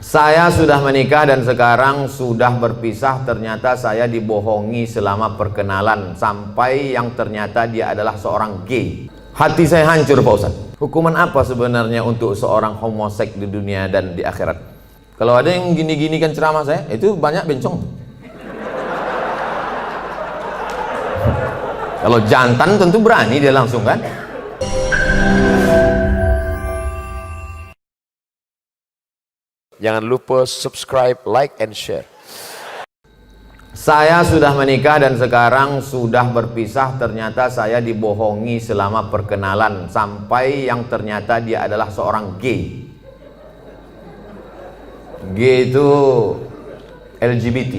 Saya sudah menikah dan sekarang sudah berpisah. Ternyata saya dibohongi selama perkenalan sampai yang ternyata dia adalah seorang gay. Hati saya hancur Pak Ustaz. Hukuman apa sebenarnya untuk seorang homoseks di dunia dan di akhirat? Kalau ada yang gini-gini kan ceramah saya, itu banyak bencong. Kalau jantan tentu berani dia langsung kan. Jangan lupa subscribe, like, and share. Saya sudah menikah dan sekarang sudah berpisah. Ternyata saya dibohongi selama perkenalan sampai yang ternyata dia adalah seorang gay. Gay itu LGBT.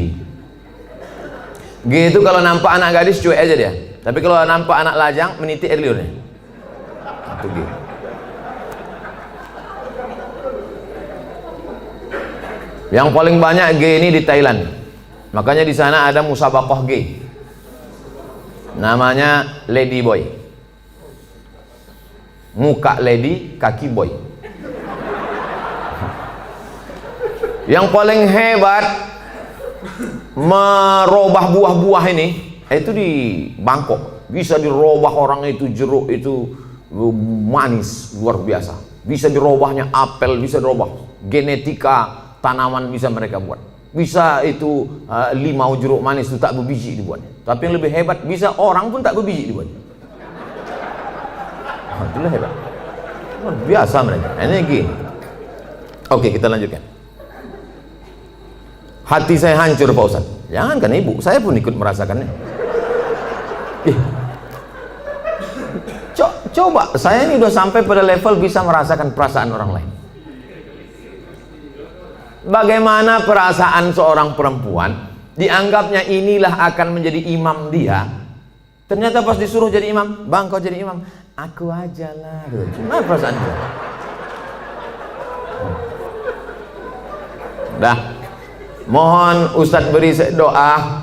Gay itu kalau nampak anak gadis cuek aja dia. Tapi kalau nampak anak lajang menitik air liurnya. Itu gay. Yang paling banyak gay ini di Thailand. Makanya di sana ada musabaqah gay. Namanya Lady Boy. Muka lady, kaki boy. Yang paling hebat merubah buah-buah ini itu di Bangkok. Bisa dirubah orang itu, jeruk itu manis luar biasa. Bisa dirubahnya apel, bisa dirubah genetika tanaman bisa mereka buat. Bisa itu limau jeruk manis itu tak berbiji dibuatnya. Tapi yang lebih hebat, bisa orang pun tak berbiji dibuatnya. Itulah hebat. Luar biasa mereka. Ini gini. Oke, kita lanjutkan. Hati saya hancur Pak Ustaz. Jangankan ibu, saya pun ikut merasakannya. Coba, saya ini udah sampai pada level bisa merasakan perasaan orang lain. Bagaimana perasaan seorang perempuan dianggapnya inilah akan menjadi imam dia, ternyata pas disuruh jadi imam, bang kau jadi imam, aku aja lah. Gimana perasaan dia? Dah, mohon Ustadz beri doa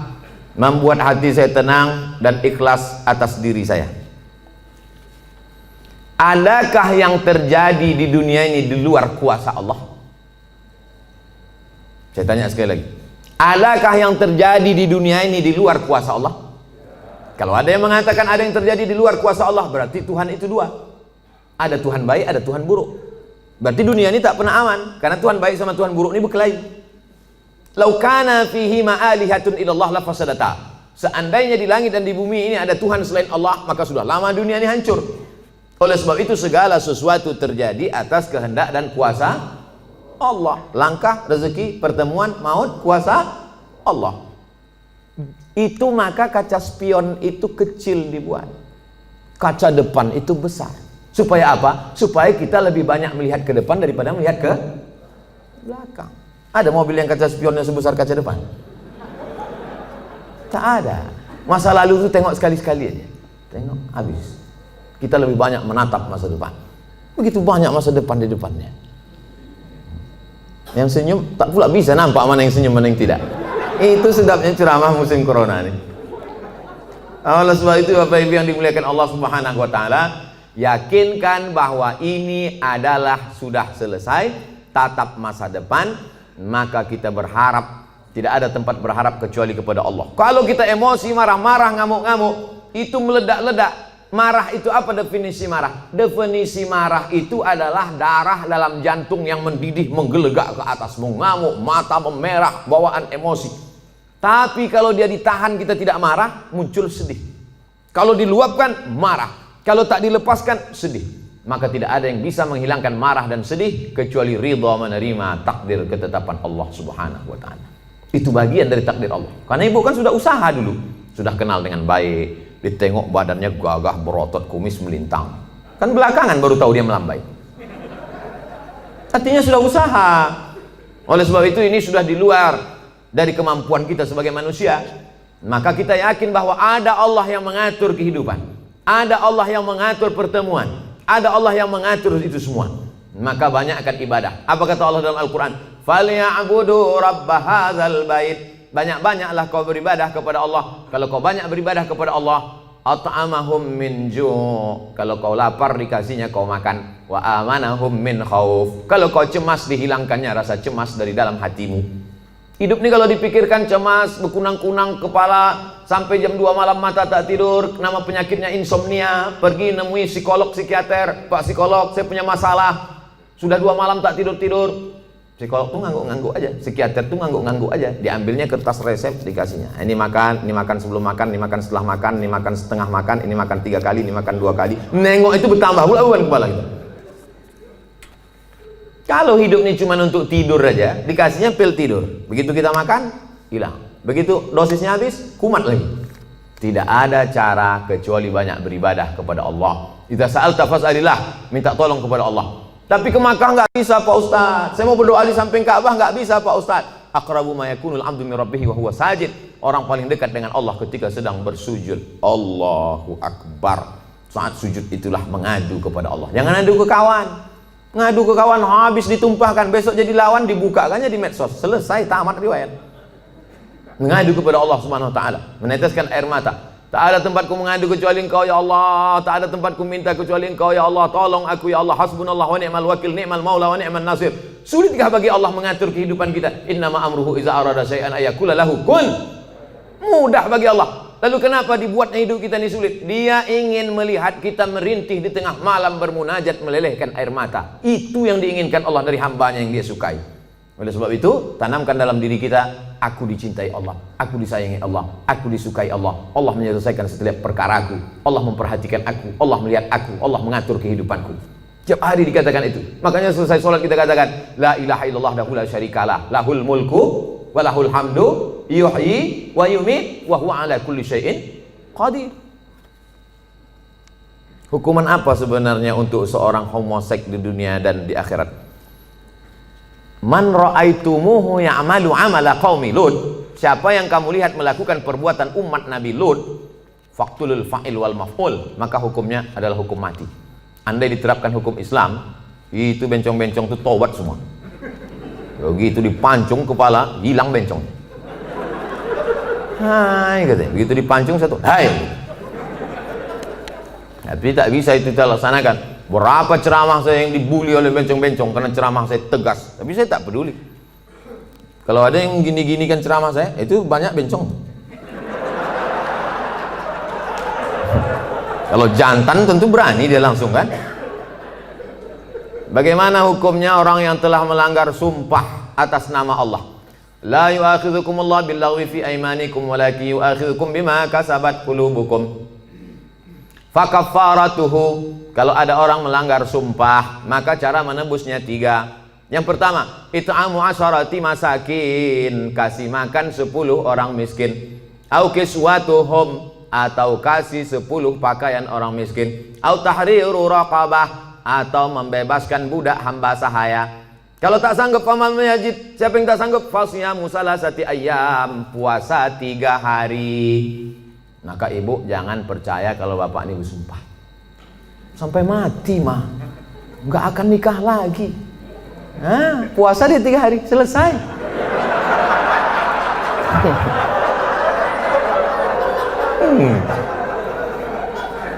membuat hati saya tenang dan ikhlas atas diri saya. Adakah yang terjadi di dunia ini di luar kuasa Allah? Saya tanya sekali lagi, adakah yang terjadi di dunia ini di luar kuasa Allah? Kalau ada yang mengatakan ada yang terjadi di luar kuasa Allah, berarti Tuhan itu dua. Ada Tuhan baik, ada Tuhan buruk. Berarti dunia ini tak pernah aman, karena Tuhan baik sama Tuhan buruk ini berkelahi. Lau kana fihi ma'alihatun illallah la fasadata. Seandainya di langit dan di bumi ini ada Tuhan selain Allah, maka sudah lama dunia ini hancur. Oleh sebab itu segala sesuatu terjadi atas kehendak dan kuasa Allah. Langkah, rezeki, pertemuan, maut, kuasa Allah. Itu maka kaca spion itu kecil dibuat, kaca depan itu besar. Supaya apa? Supaya kita lebih banyak melihat ke depan daripada melihat ke belakang. Ada mobil yang kaca spionnya sebesar kaca depan? Tak ada. Masa lalu itu tengok sekali-sekali aja. Tengok, habis. Kita lebih banyak menatap masa depan. Begitu banyak masa depan di depannya. Yang senyum tak pula bisa nampak mana yang senyum mana yang tidak. Itu sedapnya ceramah musim corona ini. Oleh sebab itu Bapak Ibu yang dimuliakan Allah Subhanahu wa taala, yakinkan bahwa ini adalah sudah selesai, tatap masa depan, maka kita berharap, tidak ada tempat berharap kecuali kepada Allah. Kalau kita emosi, marah-marah, ngamuk-ngamuk, itu meledak-ledak. Marah itu apa definisi marah? Definisi marah itu adalah darah dalam jantung yang mendidih, menggelegak ke atas, mengamuk, mata memerah, bawaan emosi. Tapi kalau dia ditahan, kita tidak marah, muncul sedih. Kalau diluapkan, marah. Kalau tak dilepaskan, sedih. Maka tidak ada yang bisa menghilangkan marah dan sedih kecuali ridha menerima takdir ketetapan Allah Subhanahu wa taala. Itu bagian dari takdir Allah. Karena ibu kan sudah usaha dulu, sudah kenal dengan baik. Ditengok badannya gagah, berotot, kumis melintang. Kan belakangan baru tahu dia melambai. Artinya sudah usaha. Oleh sebab itu ini sudah di luar dari kemampuan kita sebagai manusia. Maka kita yakin bahwa ada Allah yang mengatur kehidupan. Ada Allah yang mengatur pertemuan. Ada Allah yang mengatur itu semua. Maka banyakkan ibadah. Apa kata Allah dalam Al-Quran? Falya'budu rabb hadzal bait. Banyak-banyaklah kau beribadah kepada Allah. Kalau kau banyak beribadah kepada Allah, at'amahum min ju', kalau kau lapar dikasihnya kau makan, wa amanahum min khauf, kalau kau cemas dihilangkannya rasa cemas dari dalam hatimu. Hidup ini kalau dipikirkan cemas, berkunang-kunang kepala, sampai jam 2 malam mata tak tidur, nama penyakitnya insomnia, pergi nemui psikolog, psikiater, Pak psikolog saya punya masalah, sudah 2 malam tak tidur-tidur. Psikolog tuh ngangguk-ngangguk aja, psikiater tuh ngangguk-ngangguk aja, diambilnya kertas resep dikasihnya. Ini makan sebelum makan, ini makan setelah makan, ini makan setengah makan, ini makan 3 kali, ini makan 2 kali. Nengok itu bertambah pula beban kepala kita. Kalau hidup ini cuma untuk tidur aja, dikasihnya pil tidur. Begitu kita makan, hilang. Begitu dosisnya habis, kumat lagi. Tidak ada cara kecuali banyak beribadah kepada Allah. Idza sa'alta fas'alillah, minta tolong kepada Allah. Tapi ke Makkah nggak bisa Pak Ustaz. Saya mau berdoa di samping Ka'bah nggak bisa Pak Ustaz. Aqrabu ma yakunul 'abdu min rabbih wa huwa sajid. Orang paling dekat dengan Allah ketika sedang bersujud. Allahu Akbar. Saat sujud itulah mengadu kepada Allah. Jangan adu ke kawan. Ngadu ke kawan habis ditumpahkan, besok jadi lawan dibukakannya di medsos. Selesai, tamat riwayat. Mengadu kepada Allah Subhanahu wa taala, meneteskan air mata. Tak ada tempatku mengadu kecuali Engkau ya Allah, tak ada tempatku minta kecuali Engkau ya Allah, tolong aku ya Allah, hasbunallah wa ni'mal wakil, ni'mal maula wa ni'man nasir. Sulitkah bagi Allah mengatur kehidupan kita? Innama amruhu iza arada syai'an ayakula lahu kun. Mudah bagi Allah. Lalu kenapa dibuatnya hidup kita ini sulit? Dia ingin melihat kita merintih di tengah malam bermunajat melelehkan air mata. Itu yang diinginkan Allah dari hambanya yang dia sukai. Oleh sebab itu, tanamkan dalam diri kita, aku dicintai Allah, aku disayangi Allah, aku disukai Allah, Allah menyelesaikan setiap perkaraku, Allah memperhatikan aku, Allah melihat aku, Allah mengatur kehidupanku. Setiap hari dikatakan itu. Makanya selesai sholat kita katakan, la ilaha illallah dahu la syarikalah, lahul mulku wa lahul hamdu, yuhyi wa yumit wa huwa ala kulli syai'in qadir. Hukuman apa sebenarnya untuk seorang homoseks di dunia dan di akhirat? Man ra'aitumuhu ya'malu 'amala qaumi Lut, siapa yang kamu lihat melakukan perbuatan umat Nabi Lut, faqtulul fa'il wal maf'ul, maka hukumnya adalah hukum mati. Andai diterapkan hukum Islam, itu bencong-bencong itu tobat semua. Begitu dipancung kepala, hilang bencong. Hai katanya, begitu dipancung satu, hai. Tapi tak bisa itu kita laksanakan. Berapa ceramah saya yang dibully oleh bencong-bencong karena ceramah saya tegas, tapi saya tak peduli. Kalau ada yang gini-gini kan ceramah saya, itu banyak bencong. Kalau jantan tentu berani dia langsung kan. Bagaimana hukumnya orang yang telah melanggar sumpah atas nama Allah? La yu'akhidhukumullahu billaghwi fi aymanikum walakin yu'akhidhukum bima kasabat qulubukum. Fakaffaratuhu, kalau ada orang melanggar sumpah, maka cara menebusnya 3. Yang pertama, it'amu asyarati masakin, kasih makan 10 orang miskin. Au kiswatuhum, atau kasih 10 pakaian orang miskin. Au tahriru raqabah, atau membebaskan budak hamba sahaya. Kalau tak sanggup faman yajid, siapa yang tak sanggup, fasyamu salasati ayyam, puasa 3 hari. Maka ibu jangan percaya kalau bapak ini bersumpah. Sampai mati mah nggak akan nikah lagi. Nah, puasa dia 3 hari, selesai.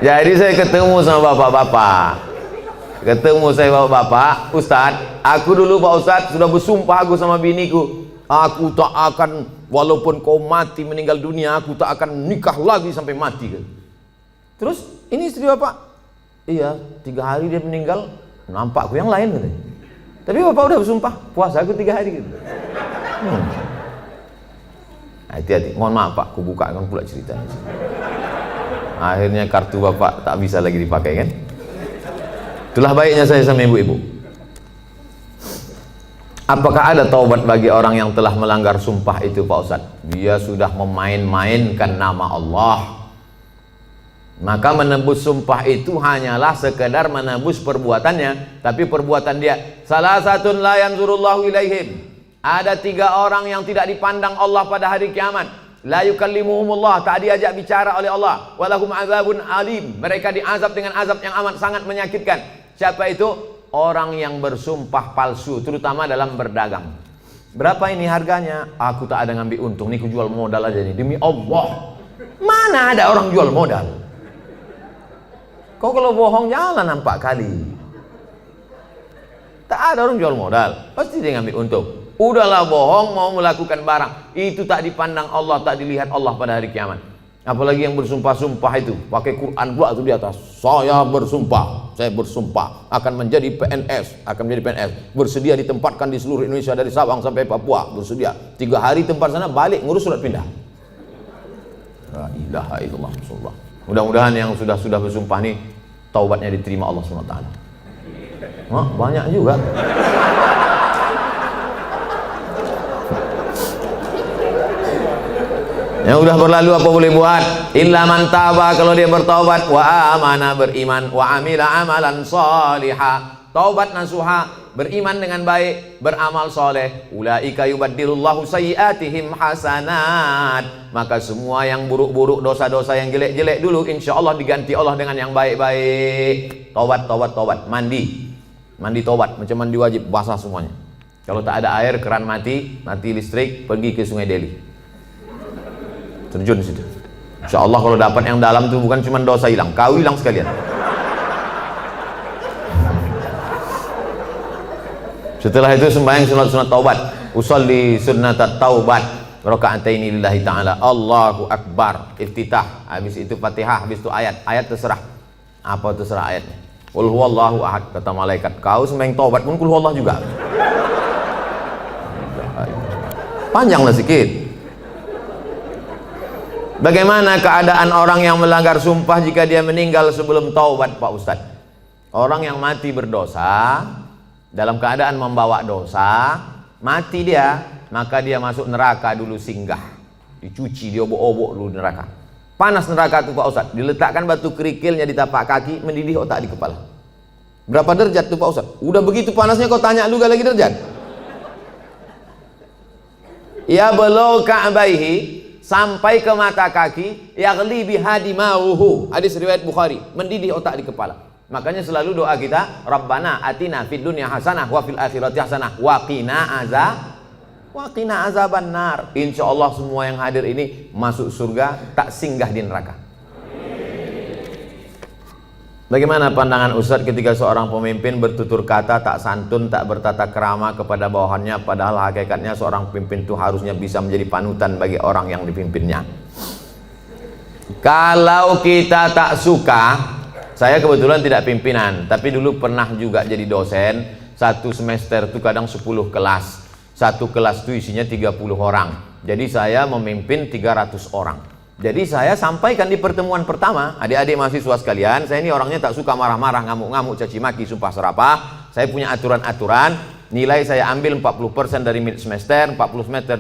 Jadi saya ketemu sama bapak-bapak. Ketemu saya bapak-bapak, Ustadz, aku dulu Pak Ustadz sudah bersumpah aku sama biniku. Aku tak akan, walaupun kau mati meninggal dunia, aku tak akan nikah lagi sampai mati. Terus ini istri bapak, iya 3 hari dia meninggal, nampak aku yang lain katanya. Tapi bapak udah bersumpah, puasa aku 3 hari gitu. Hati-hati, mohon maaf Pak, aku bukakan pula ceritanya. Akhirnya kartu bapak tak bisa lagi dipakai kan. Itulah baiknya saya sama ibu-ibu. Apakah ada taubat bagi orang yang telah melanggar sumpah itu Pak Ustadz? Dia sudah memain-mainkan nama Allah. Maka menebus sumpah itu hanyalah sekedar menebus perbuatannya. Tapi perbuatan dia, salah satun la yanzurullahu ilaihim. Ada 3 orang yang tidak dipandang Allah pada hari kiamat. La yukallimuhumullah, tak diajak bicara oleh Allah. Walahum azabun alim, mereka diazab dengan azab yang amat sangat menyakitkan. Siapa itu? Orang yang bersumpah palsu, terutama dalam berdagang. Berapa ini harganya? Aku tak ada ngambil untung, nih aku jual modal aja nih, demi Allah. Mana ada orang jual modal? Kau kalau bohong jangan nampak kali. Tak ada orang jual modal, pasti dia ngambil untung. Udahlah bohong mau melakukan barang, itu tak dipandang Allah, tak dilihat Allah pada hari kiamat. Apalagi yang bersumpah-sumpah itu, pakai Quran pula itu di atas. Saya bersumpah akan menjadi PNS, bersedia ditempatkan di seluruh Indonesia dari Sabang sampai Papua, bersedia. 3 hari tempat sana, balik ngurus surat pindah. La ilaha illallah Rasulullah. Mudah-mudahan yang sudah bersumpah nih taubatnya diterima Allah SWT. Banyak juga. Yang udah berlalu apa boleh buat? Illa man taba, kalau dia bertaubat, wa amana, beriman, wa amila amalan salihah, taubat nasuha, beriman dengan baik, beramal soleh. Ulaika yubaddilullahu sayyiatihim hasanat, maka semua yang buruk-buruk, dosa-dosa yang jelek-jelek dulu, insya Allah diganti Allah dengan yang baik-baik. Taubat, mandi taubat, macam mandi wajib, basah semuanya. Kalau tak ada air, keran mati listrik, pergi ke Sungai Deli, terjun situ. Insya Allah kalau dapat yang dalam itu bukan cuma dosa hilang, kau hilang sekalian. Setelah itu sembahyang sunat taubat, usolli sunnat taubat, raka'ataini lillahi ta'ala, Allahu Akbar, iftitah, habis itu Fatihah, habis itu ayat terserah. Apa terserah ayatnya? Qul huwallahu ahad, kata malaikat. Kau sembahyang taubat pun qul huwallah juga. Panjanglah sikit. Bagaimana keadaan orang yang melanggar sumpah jika dia meninggal sebelum taubat, Pak Ustadz? Orang yang mati berdosa, dalam keadaan membawa dosa, mati dia, maka dia masuk neraka dulu singgah, dicuci, diobok-obok dulu neraka. Panas neraka itu Pak Ustadz, diletakkan batu kerikilnya di tapak kaki, mendidih otak di kepala. Berapa derajat tuh Pak Ustadz? Udah begitu panasnya kau tanya juga lagi derajat? Ya belau ka'baihi, sampai ke mata kaki, yaghli bihadi mauhu, hadis riwayat Bukhari, mendidih otak di kepala. Makanya selalu doa kita, Rabbana atina fid dunya hasanah wa fil akhirati hasanah wa qina azaban nar. Insya Allah semua yang hadir ini masuk surga, tak singgah di neraka. Bagaimana pandangan Ustadz ketika seorang pemimpin bertutur kata tak santun, tak bertata krama kepada bawahannya, padahal hakikatnya seorang pemimpin itu harusnya bisa menjadi panutan bagi orang yang dipimpinnya. Kalau kita tak suka, saya kebetulan tidak pimpinan, tapi dulu pernah juga jadi dosen. Satu semester itu kadang 10 kelas. Satu kelas itu isinya 30 orang. Jadi saya memimpin 300 orang. Jadi saya sampaikan di pertemuan pertama, adik-adik mahasiswa sekalian, saya ini orangnya tak suka marah-marah, ngamuk-ngamuk, caci maki, sumpah serapah. Saya punya aturan-aturan, nilai saya ambil 40% dari mid semester, 40%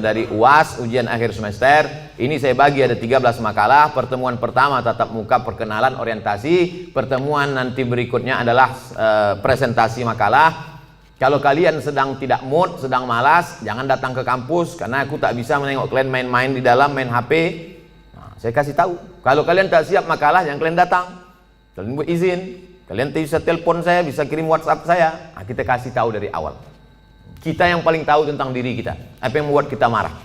dari UAS, ujian akhir semester. Ini saya bagi ada 13 makalah. Pertemuan pertama tatap muka, perkenalan, orientasi. Pertemuan nanti berikutnya adalah presentasi makalah. Kalau kalian sedang tidak mood, sedang malas, jangan datang ke kampus, karena aku tak bisa menengok kalian main-main di dalam, main HP. Nah, saya kasih tahu, kalau kalian tak siap makalah, jangan kalian datang. Kalian buat izin, kalian bisa telepon saya, bisa kirim WhatsApp saya. Nah, kita kasih tahu dari awal. Kita yang paling tahu tentang diri kita, apa yang membuat kita marah.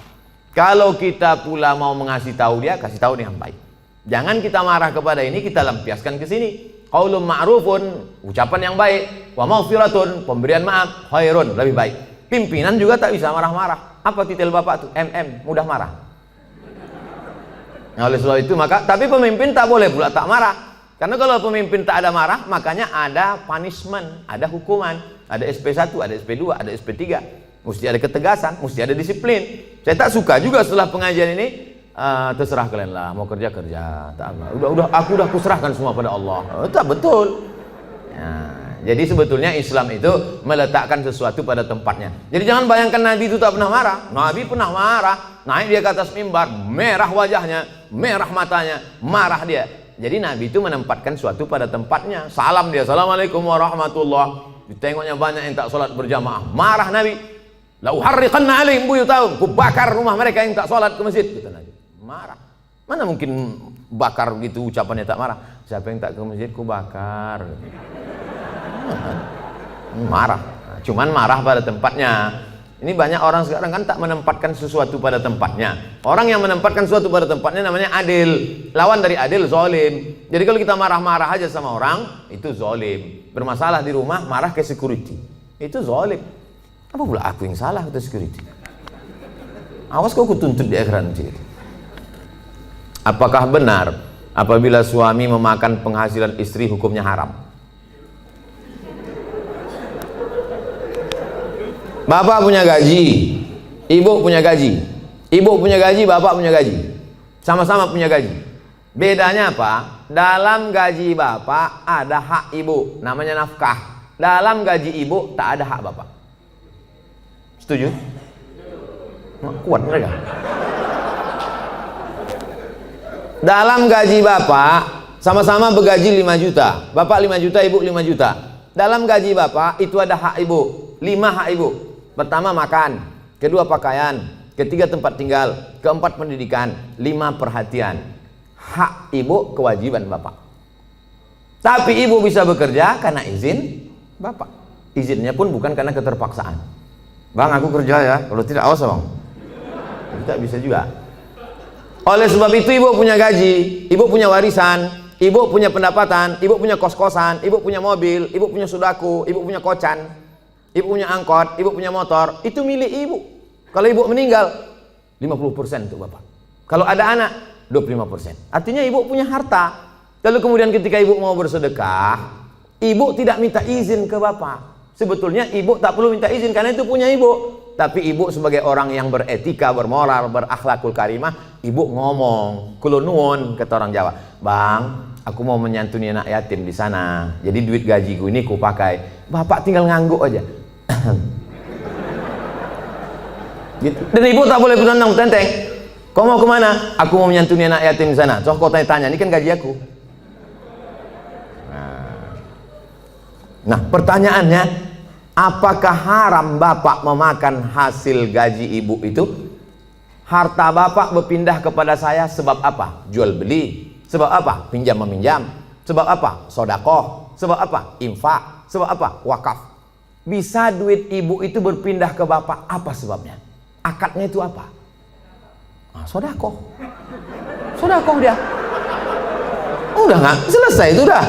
Kalau kita pula mau mengasih tahu dia, kasih tahu dengan baik. Jangan kita marah kepada ini, kita lampiaskan ke sini. Qaulun ma'rufun, ucapan yang baik, wa maghfiratun, pemberian maaf, khairun, lebih baik. Pimpinan juga tak bisa marah-marah. Apa titel Bapak tuh? Mudah marah. Nah, oleh sebab itu maka, tapi pemimpin tak boleh pula tak marah. Karena kalau pemimpin tak ada marah, makanya ada punishment, ada hukuman, ada SP1, ada SP2, ada SP3. Mesti ada ketegasan, mesti ada disiplin. Saya tak suka juga setelah pengajian ini, terserah kalian lah, mau kerja tak apa. Udah aku serahkan semua pada Allah. Tak betul. Nah, jadi sebetulnya Islam itu meletakkan sesuatu pada tempatnya. Jadi jangan bayangkan Nabi itu tak pernah marah. Nabi pernah marah. Naik dia ke atas mimbar, merah wajahnya, merah matanya, marah dia. Jadi Nabi itu menempatkan sesuatu pada tempatnya. Salam dia, assalamualaikum warahmatullah. Ditengoknya banyak yang tak sholat berjamaah, marah Nabi. La uharriqanna alaihim buyutahum, ku bakar rumah mereka yang tak sholat ke masjid, kata Nabi. Marah. Mana mungkin bakar gitu ucapannya tak marah. Siapa yang tak ke masjid ku bakar. Marah. Nah, cuman marah pada tempatnya. Ini banyak orang sekarang kan tak menempatkan sesuatu pada tempatnya. Orang yang menempatkan sesuatu pada tempatnya namanya adil. Lawan dari adil, zalim. Jadi kalau kita marah-marah aja sama orang, itu zalim. Bermasalah di rumah, marah ke security, itu zalim. Apa pula aku yang salah ke security? Awas kau kutuntut di akhirat nanti. Apakah benar apabila suami memakan penghasilan istri hukumnya haram? Bapak punya gaji, ibu punya gaji. Ibu punya gaji, bapak punya gaji. Sama-sama punya gaji. Bedanya apa? Dalam gaji bapak ada hak ibu, namanya nafkah. Dalam gaji ibu tak ada hak bapak. Setuju? Kuat mereka. Dalam gaji bapak sama-sama bergaji 5 juta. Bapak 5 juta, ibu 5 juta. Dalam gaji bapak itu ada hak ibu, 5 hak ibu. Pertama makan, kedua pakaian, ketiga tempat tinggal, keempat pendidikan, 5 perhatian. Hak ibu, kewajiban bapak. Tapi ibu bisa bekerja karena izin bapak. Izinnya pun bukan karena keterpaksaan. Bang, aku kerja ya, kalau tidak awas bang. Tidak bisa juga. Oleh sebab itu ibu punya gaji, ibu punya warisan, ibu punya pendapatan, ibu punya kos-kosan, ibu punya mobil, ibu punya sudaku, ibu punya kocan, ibu punya angkot, ibu punya motor, itu milik ibu. Kalau ibu meninggal, 50% untuk bapak. Kalau ada anak, 25%. Artinya ibu punya harta. Lalu kemudian ketika ibu mau bersedekah, ibu tidak minta izin ke bapak. Sebetulnya ibu tak perlu minta izin karena itu punya ibu. Tapi ibu sebagai orang yang beretika, bermoral, berakhlakul karimah, ibu ngomong, kulo nuwun, kata orang Jawa, bang, aku mau menyantuni anak yatim di sana. Jadi duit gajiku ini ku pakai. Bapak tinggal ngangguk aja. Gitu. Dan ibu tak boleh bertentang tenteng. Kau mau kemana? Aku mau menyantuni anak yatim di sana. Soal kau tanya, ini kan gaji aku. Nah, pertanyaannya, apakah haram bapak memakan hasil gaji ibu itu? Harta bapak berpindah kepada saya sebab apa? Jual beli. Sebab apa? Pinjam meminjam. Sebab apa? Sodakoh. Sebab apa? Infak. Sebab apa? Wakaf. Bisa duit ibu itu berpindah ke bapak, apa sebabnya? Akadnya itu apa? Nah, sodakoh. Sodakoh dia. Udah nggak? Selesai itu udah.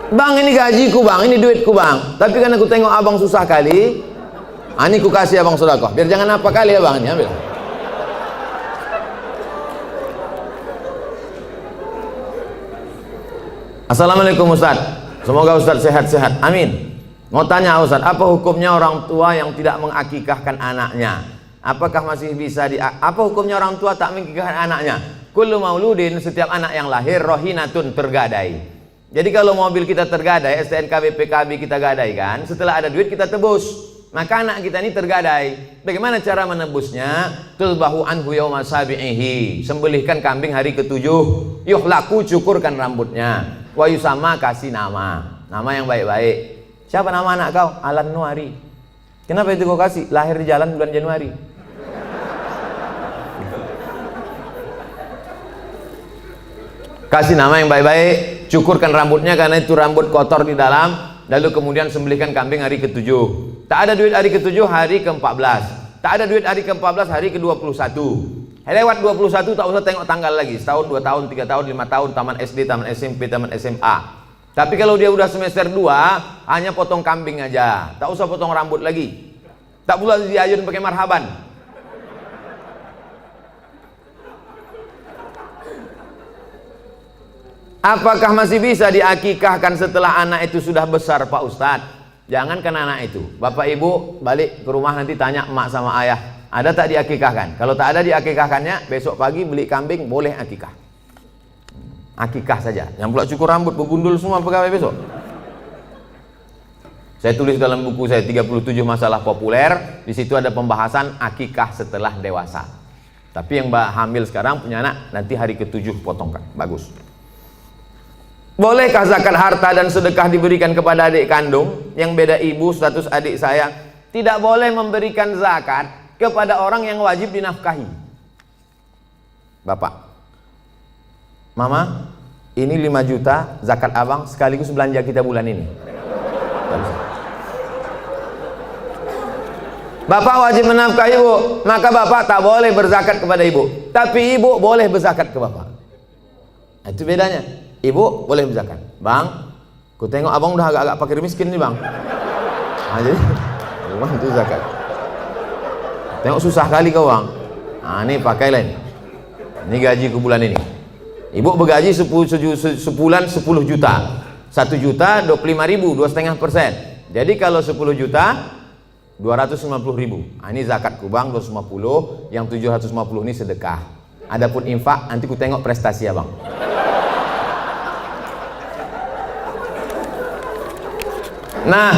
Bang, ini gajiku bang, ini duitku bang. Tapi kan aku tengok abang susah kali, ini ku kasih abang sedekah. Biar jangan apa kali ya bang, ini ambil. Assalamualaikum Ustaz. Semoga Ustaz sehat-sehat. Amin. Mau tanya Ustaz, apa hukumnya orang tua yang tidak mengakikahkan anaknya? Apakah masih bisa apa hukumnya orang tua tak mengakikahkan anaknya? Kullu mauludin, setiap anak yang lahir rohinatun, tergadai. Jadi kalau mobil kita tergadai, STNK BPKB kita gadaikan, setelah ada duit kita tebus. Maka anak kita ini tergadai. Bagaimana cara menebusnya? Tulbahu anhu yawma sabi'ihi. Sembelihkan kambing hari ke-7. Yuhlaku, cukurkan rambutnya. Wa yusama, kasih nama. Nama yang baik-baik. Siapa nama anak kau? Alan Nuari. Kenapa itu kau kasih? Lahir di jalan bulan Januari. Kasih nama yang baik-baik, cukurkan rambutnya karena itu rambut kotor di dalam, lalu kemudian sembelihkan kambing hari ke-7. Tak ada duit hari ke-7, hari ke-14. Tak ada duit hari ke-14, hari ke-21. Lewat 21 tak usah tengok tanggal lagi. Setahun, 2 tahun, 3 tahun, 5 tahun, taman SD, taman SMP, taman SMA. Tapi kalau dia udah semester 2, hanya potong kambing aja. Tak usah potong rambut lagi. Tak pula diayun pakai marhaban. Apakah masih bisa diakikahkan setelah anak itu sudah besar Pak Ustadz? Jangankan anak itu, bapak ibu balik ke rumah nanti tanya emak sama ayah, ada tak diakikahkan? Kalau tak ada diakikahkannya, besok pagi beli kambing, boleh akikah. Akikah saja, yang pula cukur rambut, begundul semua pegawai besok. Saya tulis dalam buku saya 37 masalah populer, di situ ada pembahasan akikah setelah dewasa. Tapi yang hamil sekarang punya anak, nanti hari ke-7 potongkan, bagus. Bolehkah zakat harta dan sedekah diberikan kepada adik kandung yang beda ibu status adik saya? Tidak boleh memberikan zakat kepada orang yang wajib dinafkahi. Bapak, Mama, ini 5 juta zakat abang sekaligus belanja kita bulan ini. Bapak wajib menafkahi ibu, maka bapak tak boleh berzakat kepada ibu, tapi ibu boleh berzakat ke bapak. Itu bedanya. Ibu boleh berzakat. Bang, ku tengok abang udah agak-agak fakir miskin nih bang. Nah, jadi bang itu zakat. Tengok susah kali kau bang. Nah, ini pakailah ini. Ini gaji ke bulan ini. Ibu bergaji sebulan 10 juta. 1 juta 25.000, 2,5%. Jadi kalau 10 juta 250.000. Nah, ini zakat ku bang 250, yang 750 ini sedekah. Adapun infak nanti ku tengok prestasi abang. Nah,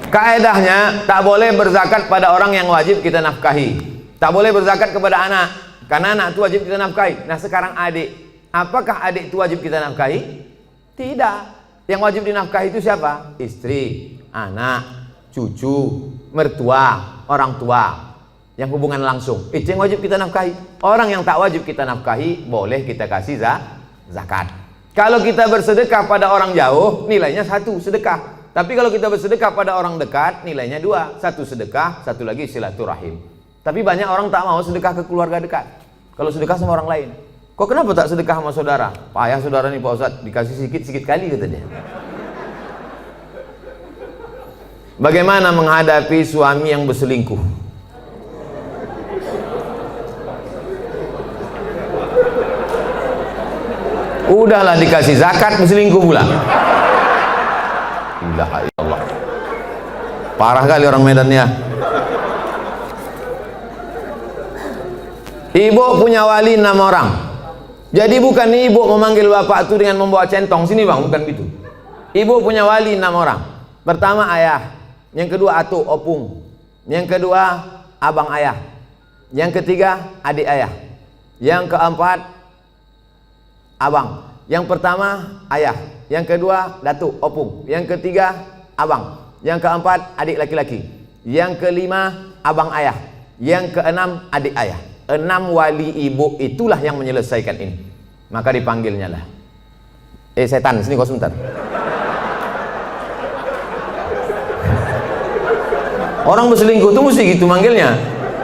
kaedahnya tak boleh berzakat pada orang yang wajib kita nafkahi. Tak boleh berzakat kepada anak, karena anak itu wajib kita nafkahi. Nah, sekarang adik, apakah adik itu wajib kita nafkahi? Tidak. Yang wajib dinafkahi itu siapa? Istri, anak, cucu, mertua, orang tua, yang hubungan langsung. Itu yang wajib kita nafkahi. Orang yang tak wajib kita nafkahi boleh kita kasih zakat. Kalau kita bersedekah pada orang jauh, nilainya 1 sedekah. Tapi kalau kita bersedekah pada orang dekat, nilainya 2. 1 sedekah, 1 lagi silaturahim. Tapi banyak orang tak mau sedekah ke keluarga dekat. Kalau sedekah sama orang lain. Kok kenapa tak sedekah sama saudara? Payah saudara nih Pak Ustadz, dikasih sikit-sikit kali kata dia. Bagaimana menghadapi suami yang berselingkuh? Udahlah dikasih zakat, berselingkuh pula. Ilaha illallah. Parah kali orang Medan ya. Ibu punya wali 6 orang. Jadi bukan ibu memanggil bapak itu dengan membawa centong sini bang, bukan gitu. Ibu punya wali 6 orang. Pertama ayah, yang kedua atuk opung, yang kedua abang ayah, yang ketiga adik ayah, yang keempat abang. Yang pertama ayah, yang kedua datuk opung, yang ketiga abang, yang keempat adik laki-laki, yang kelima abang ayah, yang keenam adik ayah. 6 wali ibu itulah yang menyelesaikan ini. Maka dipanggilnya lah, setan sini kau sebentar. Orang berselingkuh tuh mesti gitu manggilnya.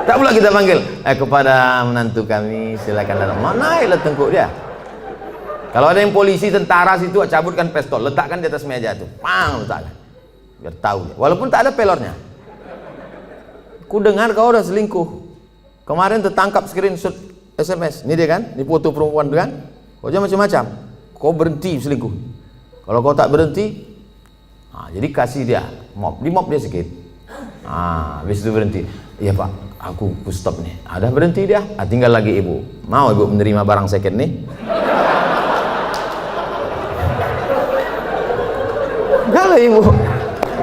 Tak pula kita panggil kepada menantu kami silakan datang. Mana lah tengkuk dia. Kalau ada yang polisi, tentara situ, cabutkan pistol, letakkan di atas meja tuh, pang, letakkan, biar tahu dia. Walaupun tak ada pelornya. Ku dengar kau udah selingkuh. Kemarin tertangkap screenshot SMS. Ini dia kan, ini foto perempuan tuh kan. Kau jangan macam-macam. Kau berhenti selingkuh. Kalau kau tak berhenti, nah, jadi kasih dia mop, di mop dia sikit. Nah, habis itu berhenti. Iya pak, aku stop nih. Ada berhenti dia. Tinggal lagi ibu. Mau ibu menerima barang second nih? Kalau ibu,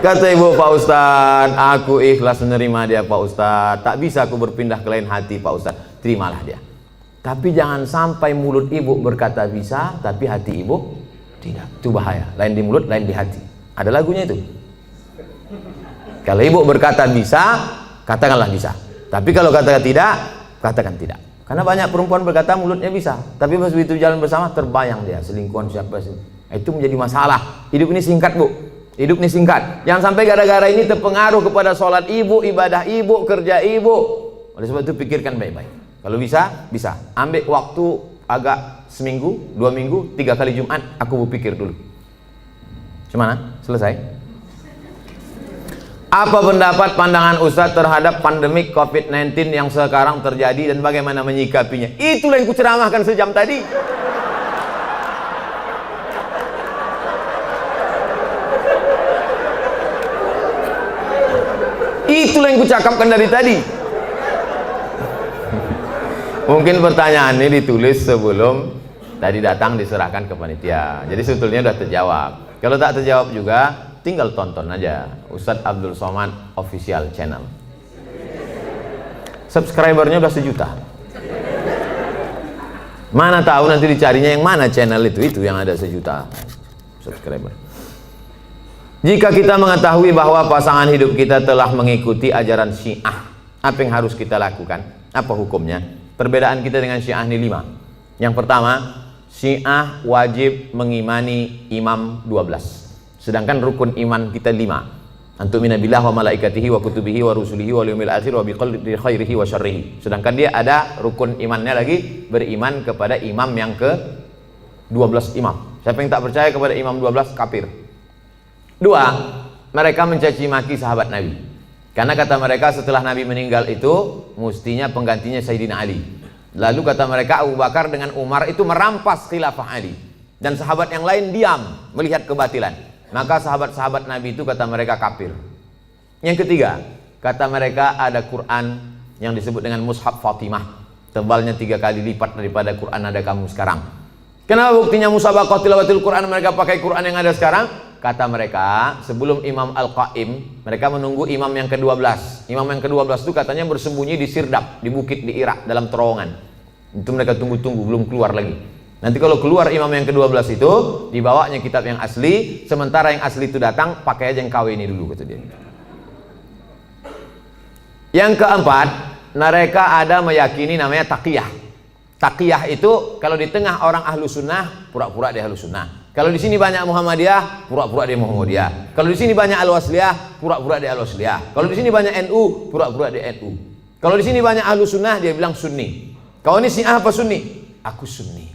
kata ibu, Pak Ustadz, aku ikhlas menerima dia Pak Ustadz. Tak bisa aku berpindah ke lain hati Pak Ustadz. Terimalah dia. Tapi jangan sampai mulut ibu berkata bisa, tapi hati ibu tidak. Itu bahaya. Lain di mulut, lain di hati. Ada lagunya itu. Kalau ibu berkata bisa, katakanlah bisa. Tapi kalau katakan tidak, katakan tidak. Karena banyak perempuan berkata mulutnya bisa, tapi pas begitu jalan bersama terbayang dia selingkuhan siapa sih. Itu menjadi masalah. Hidup ini singkat bu. Hidup ini singkat. Jangan sampai gara-gara ini terpengaruh kepada sholat ibu, ibadah ibu, kerja ibu. Oleh sebab itu pikirkan baik-baik. Kalau bisa, bisa. Ambil waktu agak seminggu, 2 minggu, 3 kali Jumat. Aku berpikir dulu. Gimana? Selesai? Apa pendapat pandangan Ustadz terhadap pandemik COVID-19 yang sekarang terjadi dan bagaimana menyikapinya? Itulah yang kuceramahkan sejam tadi. Itulah yang kucakapkan dari tadi. Mungkin pertanyaan ini ditulis sebelum tadi datang diserahkan ke panitia. Jadi sebetulnya sudah terjawab. Kalau tak terjawab juga, tinggal tonton aja Ustadz Abdul Somad Official Channel. Subscribernya udah 1 juta. Mana tahu nanti dicarinya yang mana channel itu yang ada 1 juta subscriber. Jika kita mengetahui bahwa pasangan hidup kita telah mengikuti ajaran Syiah, apa yang harus kita lakukan? Apa hukumnya? Perbedaan kita dengan Syiah ini 5. Yang pertama, Syiah wajib mengimani imam 12. Sedangkan rukun iman kita 5. Antumina billah wa malaikatihi wa kutubihi wa rusulihi wa yaumil akhir wa biqadri khairihi wa syarrihi. Sedangkan dia ada rukun imannya lagi, beriman kepada imam yang ke 12 imam. Siapa yang tak percaya kepada imam 12 kafir. Dua, mereka mencaci maki sahabat Nabi. Karena kata mereka setelah Nabi meninggal itu mestinya penggantinya Sayyidina Ali. Lalu kata mereka Abu Bakar dengan Umar itu merampas khilafah Ali. Dan sahabat yang lain diam melihat kebatilan. Maka sahabat-sahabat Nabi itu kata mereka kafir. Yang ketiga, kata mereka ada Quran yang disebut dengan Mushaf Fatimah, tebalnya 3 kali lipat daripada Quran ada kamu sekarang. Kenapa buktinya musabaqah tilawatil Quran mereka pakai Quran yang ada sekarang? Kata mereka, sebelum Imam Al-Qaim, mereka menunggu imam yang ke-12. Imam yang ke-12 itu katanya bersembunyi di Sirdab, di bukit di Irak, dalam terowongan. Itu mereka tunggu-tunggu, belum keluar lagi. Nanti kalau keluar imam yang ke-12 itu, dibawanya kitab yang asli, sementara yang asli itu datang, pakai aja yang KW ini dulu, kata dia. Yang keempat, mereka ada meyakini namanya taqiyah. Taqiyah itu kalau di tengah orang ahlu sunnah, pura-pura dia ahlu sunnah. Kalau di sini banyak Muhammadiyah, pura-pura dia Muhammadiyah. Kalau di sini banyak Al-Wasliyah, pura-pura dia Al-Wasliyah. Kalau di sini banyak NU, pura-pura dia NU. Kalau di sini banyak ahlu sunnah, dia bilang Sunni. Kau ini Syiah apa Sunni? Aku Sunni.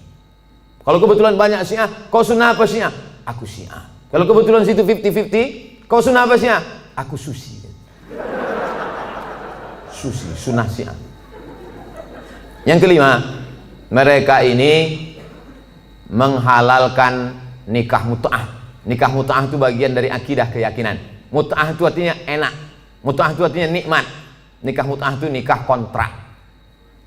Kalau kebetulan banyak Syiah, kau sunnah apa Syiah? Aku Syiah. Kalau kebetulan situ 50-50, kau sunnah apa Syiah? Aku Susi. Susi, sunnah Syiah. Yang kelima, mereka ini menghalalkan nikah mut'ah. Nikah mut'ah itu bagian dari akidah keyakinan. Mut'ah itu artinya enak. Mut'ah itu artinya nikmat. Nikah mut'ah itu nikah kontrak.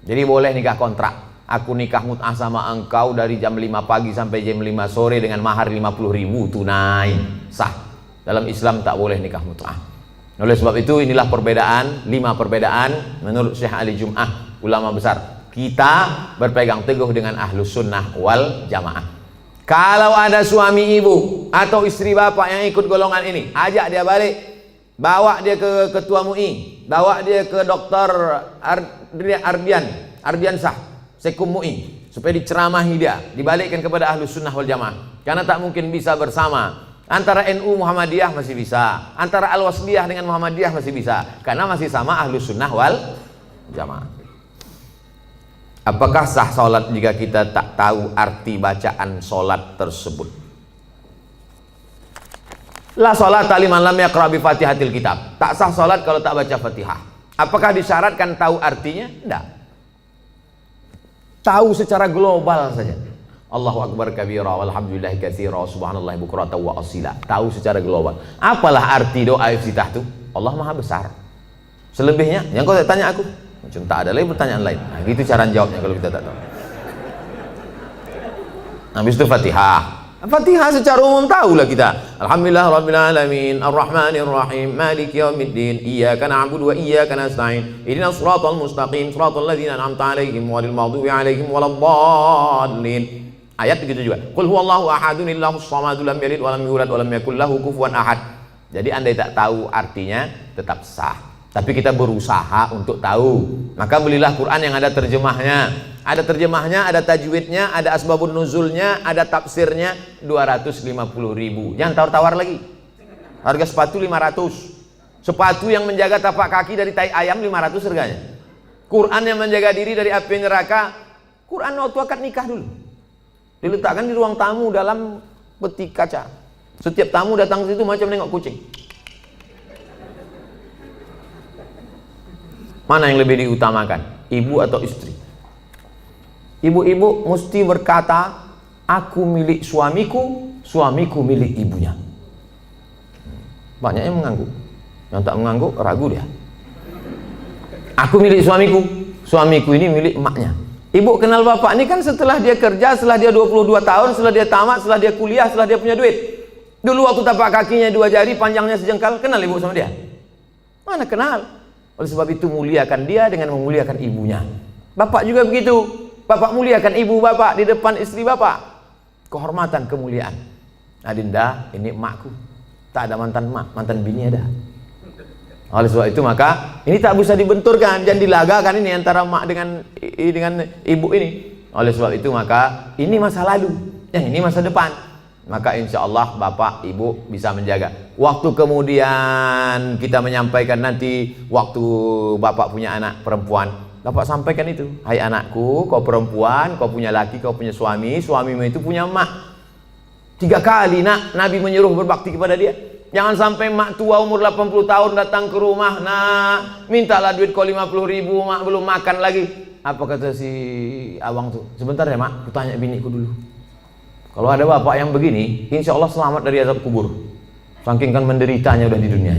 Jadi boleh nikah kontrak. Aku nikah mut'ah sama engkau dari jam 5 pagi sampai jam 5 sore dengan mahar 50.000 tunai, sah. Dalam Islam tak boleh nikah mut'ah. Oleh sebab itu inilah perbedaan, 5 perbedaan menurut Syekh Ali Jum'ah, ulama besar. Kita berpegang teguh dengan ahlus sunnah wal jamaah. Kalau ada suami ibu atau istri bapak yang ikut golongan ini, ajak dia balik, bawa dia ke ketua MUI, bawa dia ke dokter Ardiansah Sekum MUI, supaya diceramahi dia, dibalikkan kepada ahlus sunnah wal jamaah. Karena tak mungkin bisa bersama. Antara NU Muhammadiyah masih bisa, antara Al-Wasliyah dengan Muhammadiyah masih bisa, karena masih sama ahlus sunnah wal jamaah. Apakah sah sholat jika kita tak tahu arti bacaan sholat tersebut? La sholat liman lam yaqra bi fatihatil kitab. Tak sah sholat kalau tak baca Fatihah. Apakah disyaratkan tahu artinya? Tidak. Tahu secara global saja. Allahu akbar kabira walhamdulillahi katsira subhanallahi bukratan wa asila. Tahu secara global. Apalah arti doa iftitah itu? Allah Maha besar. Selebihnya yang kau tanya aku, macam tak ada lagi pertanyaan lain. Nah, gitu cara jawabnya kalau kita tak tahu. Habis itu Fatihah. Fatihah secara umum tahulah kita. Alhamdulillah rabbil alamin, arrahmanir rahim, maliki yaumiddin, iyyaka na'budu wa iyyaka nasta'in, ihdinas siratal mustaqim, siratal ladzina an'amta 'alaihim ghairil maghdubi 'alaihim waladdallin. Ayat begitu juga. Qul huwallahu ahadun illahus samadu lam yalid wa lam yulad wa lam yakul lahu kufuwan ahad. Jadi andai tak tahu artinya tetap sah. Tapi kita berusaha untuk tahu. Maka belilah Quran yang ada terjemahnya. Ada terjemahnya, ada tajwidnya, ada asbabun nuzulnya, ada tafsirnya. 250.000. Jangan tawar-tawar lagi. Harga sepatu 500. Sepatu yang menjaga tapak kaki dari tai ayam 500 harganya. Quran yang menjaga diri dari api neraka. Quran waktu akad nikah dulu. Diletakkan di ruang tamu dalam peti kaca. Setiap tamu datang ke situ macam nengok kucing. Mana yang lebih diutamakan? Ibu atau istri? Ibu-ibu mesti berkata, aku milik suamiku, suamiku milik ibunya. Banyak yang mengangguk. Yang tak mengangguk, ragu dia. Aku milik suamiku, suamiku ini milik emaknya. Ibu kenal bapak ini kan setelah dia kerja, setelah dia 22 tahun, setelah dia tamat, setelah dia kuliah, setelah dia punya duit. Dulu waktu tapak kakinya 2 jari, panjangnya sejengkal, kenal ibu sama dia? Mana kenal? Oleh sebab itu muliakan dia dengan memuliakan ibunya. Bapak juga begitu. Bapak muliakan ibu bapak di depan istri bapak. Kehormatan, kemuliaan. Adinda, ini emakku. Tak ada mantan emak, mantan bini ada. Oleh sebab itu maka ini tak bisa dibenturkan, jangan dilagakan ini antara emak dengan ibu ini. Oleh sebab itu maka ini masa lalu, yang ini masa depan. maka insya Allah bapak ibu bisa menjaga. Waktu kemudian kita menyampaikan nanti waktu bapak punya anak perempuan, bapak sampaikan itu, hai anakku, kau perempuan, kau punya laki, kau punya suami, suamimu itu punya emak. 3 kali nak Nabi menyuruh berbakti kepada dia. Jangan sampai mak tua umur 80 tahun datang ke rumah, nak mintalah duit kau 50.000, mak belum makan lagi. Apa kata si abang tuh? Sebentar ya mak, aku tanya biniku dulu. Kalau ada bapak yang begini, insya Allah selamat dari azab kubur. Saking kan menderitanya udah di dunia.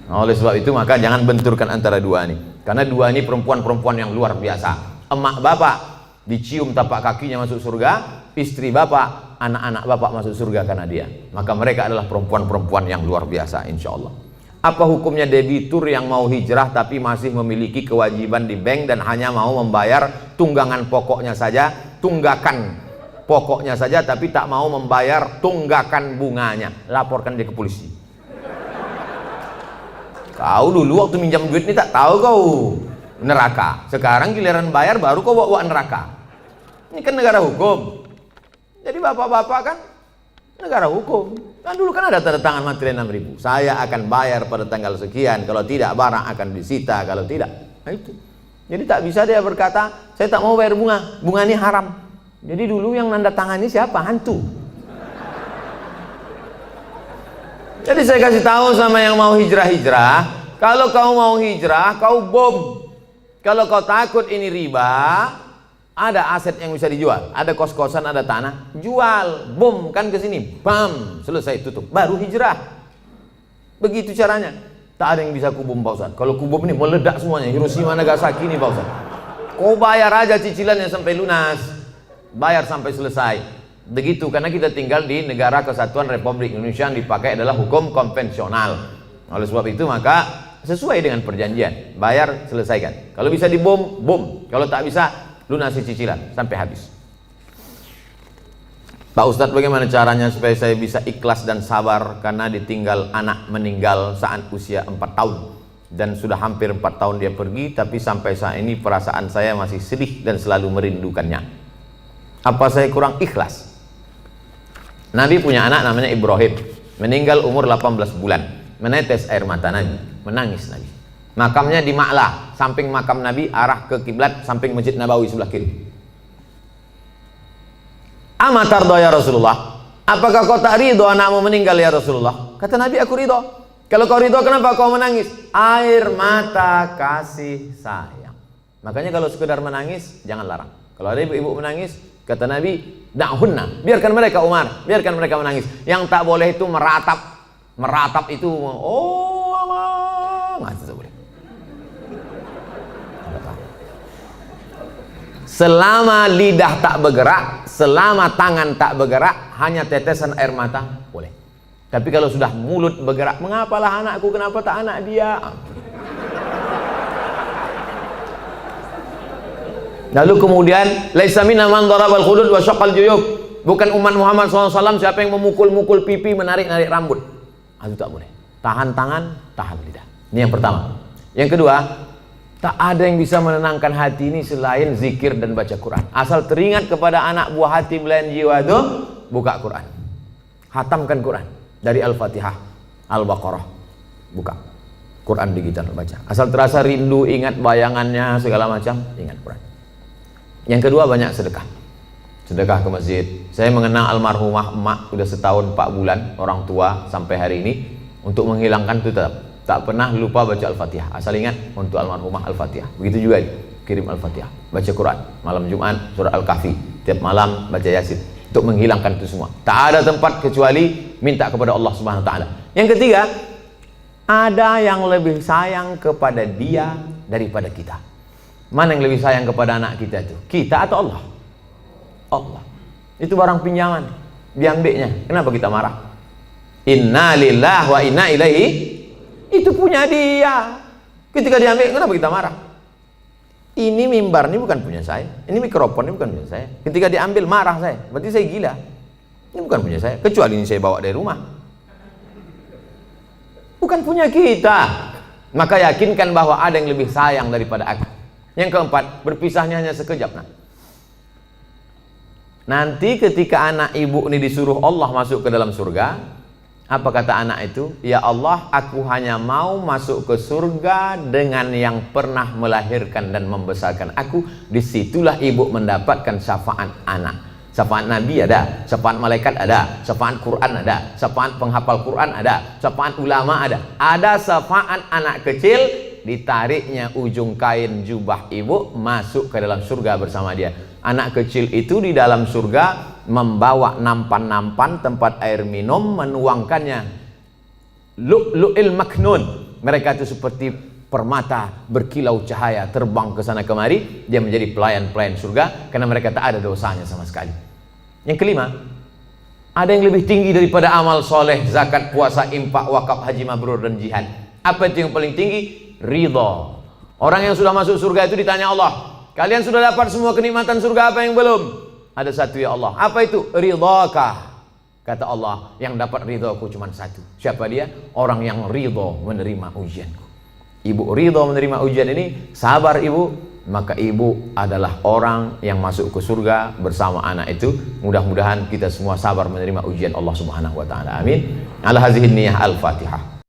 Nah, oleh sebab itu maka jangan benturkan antara dua ini. Karena dua ini perempuan-perempuan yang luar biasa. Emak bapak dicium tapak kakinya masuk surga, istri bapak, anak-anak bapak masuk surga karena dia. Maka mereka adalah perempuan-perempuan yang luar biasa insya Allah. Apa hukumnya debitur yang mau hijrah tapi masih memiliki kewajiban di bank dan hanya mau membayar tunggangan pokoknya saja, tunggakan pokoknya saja tapi tak mau membayar tunggakan bunganya? Laporkan dia ke polisi. Kau dulu waktu minjam duit ini tak tahu kau neraka, sekarang giliran bayar baru kau bawa neraka. Ini kan negara hukum. Jadi bapak-bapak kan negara hukum. Kan dulu kan ada tanda tangan materi 6.000. Saya akan bayar pada tanggal sekian, kalau tidak barang akan disita, kalau tidak. Nah itu. Jadi tak bisa dia berkata, saya tak mau bayar bunga, bunga ini haram. Jadi dulu yang nanda tangani siapa? Hantu. Jadi saya kasih tahu sama yang mau hijrah-hijrah, kalau kau mau hijrah, kau bom. Kalau kau takut ini riba, ada aset yang bisa dijual, ada kos-kosan, ada tanah, jual, bom kan ke sini, bam, selesai tutup, baru hijrah. Begitu caranya. Tak ada yang bisa kubom Pak Ustaz. Kalau kubom ini meledak semuanya, Hiroshima Nagasaki ini Pak Ustaz. Kau bayar aja cicilannya sampai lunas, bayar sampai selesai. Begitu, karena kita tinggal di negara kesatuan Republik Indonesia yang dipakai adalah hukum konvensional. Oleh sebab itu maka sesuai dengan perjanjian, bayar selesaikan. Kalau bisa dibom, bom. Kalau tak bisa, lunasi cicilan sampai habis. Pak Ustadz, bagaimana caranya supaya saya bisa ikhlas dan sabar karena ditinggal anak meninggal saat usia 4 tahun dan sudah hampir 4 tahun dia pergi, tapi sampai saat ini perasaan saya masih sedih dan selalu merindukannya. Apa saya kurang ikhlas? Nabi punya anak namanya Ibrahim, meninggal umur 18 bulan, menetes air mata Nabi, menangis Nabi. Makamnya di Ma'lah, samping makam Nabi, arah ke kiblat, samping Masjid Nabawi sebelah kiri. Amatardo ya Rasulullah, apakah kau tak ridho anakmu meninggal ya Rasulullah? Kata Nabi, aku ridho. Kalau kau ridho, kenapa kau menangis? Air mata kasih sayang. Makanya kalau sekedar menangis, jangan larang. Kalau ada ibu-ibu menangis, kata Nabi, da'hunna, biarkan mereka Umar, biarkan mereka menangis. Yang tak boleh itu meratap. Meratap itu, oh Allah, nggak boleh. Selama lidah tak bergerak, selama tangan tak bergerak, hanya tetesan air mata boleh. Tapi kalau sudah mulut bergerak, mengapalah anakku, kenapa tak anak dia? Lalu kemudian, laisa minna man darabal khudud wa syaqqal juyub. Bukan umat Muhammad SAW siapa yang memukul-mukul pipi, menarik-narik rambut. Itu tak boleh. Tahan tangan, tahan lidah. Ini yang pertama. Yang kedua, tak ada yang bisa menenangkan hati ini selain zikir dan baca Quran. Asal teringat kepada anak buah hati belayan jiwa itu, buka Quran, hatamkan Quran dari Al-Fatihah, Al-Baqarah, buka Quran digital baca. Asal terasa rindu, ingat bayangannya segala macam, ingat Quran. Yang kedua, banyak sedekah. Sedekah ke masjid. Saya mengenal almarhumah emak sudah setahun 4 bulan, orang tua sampai hari ini. Untuk menghilangkan itu tetap tak pernah lupa baca Al-Fatihah. Asal ingat untuk almarhumah Al-Fatihah. Begitu juga kirim Al-Fatihah, baca Quran, malam Jumat surah Al-Kahfi, tiap malam baca Yasin, untuk menghilangkan itu semua. Tak ada tempat kecuali minta kepada Allah Subhanahu wa taala. Yang ketiga, ada yang lebih sayang kepada dia daripada kita. Mana yang lebih sayang kepada anak kita itu? Kita atau Allah? Allah. Itu barang pinjaman, diambilnya. Kenapa kita marah? Inna lillahi wa inna ilaihi. Itu punya dia. Ketika diambil, kenapa kita marah? Ini mimbar ini bukan punya saya, ini mikrofon ini bukan punya saya. Ketika diambil marah saya, berarti saya gila. Ini bukan punya saya, kecuali ini saya bawa dari rumah. Bukan punya kita. Maka yakinkan bahwa ada yang lebih sayang daripada aku. Yang keempat, berpisahnya hanya sekejap. Nah, Nanti ketika anak ibu ini disuruh Allah masuk ke dalam surga, apa kata anak itu? Ya Allah, aku hanya mau masuk ke surga dengan yang pernah melahirkan dan membesarkan aku. Disitulah ibu mendapatkan syafaat anak. Syafaat Nabi ada, syafaat malaikat ada, syafaat Quran ada, syafaat penghafal Quran ada, syafaat ulama ada. Ada syafaat anak kecil, ditariknya ujung kain jubah ibu masuk ke dalam surga bersama dia. Anak kecil itu di dalam surga membawa nampan-nampan tempat air minum, menuangkannya lu'lu'il maknun. Mereka itu seperti permata berkilau cahaya, terbang ke sana kemari. Dia menjadi pelayan-pelayan surga karena mereka tak ada dosanya sama sekali. Yang kelima, ada yang lebih tinggi daripada amal soleh, zakat, puasa, infak, wakaf, haji mabrur, dan jihad. Apa itu yang paling tinggi? Ridha. Orang yang sudah masuk surga itu ditanya Allah, kalian sudah dapat semua kenikmatan surga, apa yang belum? Ada satu ya Allah. Apa itu? Ridhakah? Kata Allah, yang dapat ridhaku cuma satu. Siapa dia? Orang yang ridha menerima ujianku. Ibu ridha menerima ujian ini, sabar ibu, maka ibu adalah orang yang masuk ke surga bersama anak itu. Mudah-mudahan kita semua sabar menerima ujian Allah Subhanahu wa taala. Amin. Ala hazihi niyah al-Fatihah.